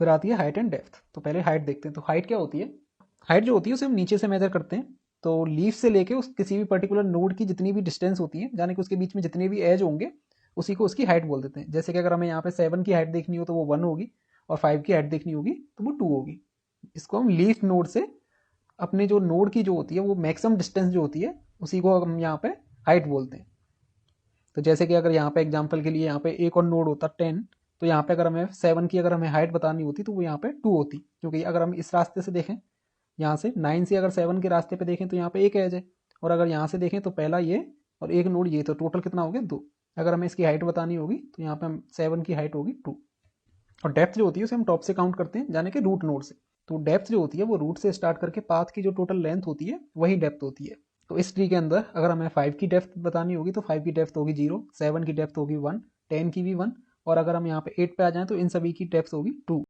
फिर आती है हाइट एंड डेप्थ। तो पहले हाइट देखते हैं। तो हाइट क्या होती है? हाइट जो होती है उसे हम नीचे से मेजर करते हैं। तो लीफ से लेके उस किसी भी पर्टिकुलर नोड की जितनी भी डिस्टेंस होती है, यानी कि उसके बीच में जितने भी एज होंगे, उसी को उसकी हाइट बोल देते हैं। जैसे कि अगर हमें यहाँ पे 7 की हाइट देखनी हो तो वो 1 होगी, और 5 की हाइट देखनी होगी तो वो 2 होगी। इसको हम लीफ नोड से अपने जो नोड की जो होती है वो मैक्सिमम डिस्टेंस जो होती है उसी को हम यहाँ पे हाइट बोलते हैं। तो जैसे कि अगर यहाँ पे एग्जांपल के लिए यहाँ पे एक और नोड होता 10, तो यहाँ पे अगर हमें 7 की अगर हमें हाइट बतानी होती तो वो यहाँ पे 2 होती, क्योंकि अगर हम इस रास्ते से देखें, यहाँ से 9 से अगर 7 के रास्ते पे देखें तो यहाँ पे एक एज है, और अगर यहाँ से देखें तो पहला ये और एक नोड ये, तो टोटल कितना हो गया 2। अगर हमें इसकी हाइट बतानी होगी तो यहाँ पे हम 7 की हाइट होगी 2। और डेप्थ जो होती है उसे हम टॉप से काउंट करते हैं, यानी कि रूट नोड से। तो डेप्थ जो होती है वो रूट से स्टार्ट करके पाथ की जो टोटल लेंथ होती है वही डेप्थ होती है। तो इस ट्री के अंदर अगर हमें 5 की डेप्थ बतानी होगी तो 5 की डेप्थ होगी 0, 7 की डेप्थ होगी 1, 10 की भी 1, और अगर हम यहाँ पे 8 पे आ जाएं तो इन सभी की डेप्थ होगी 2।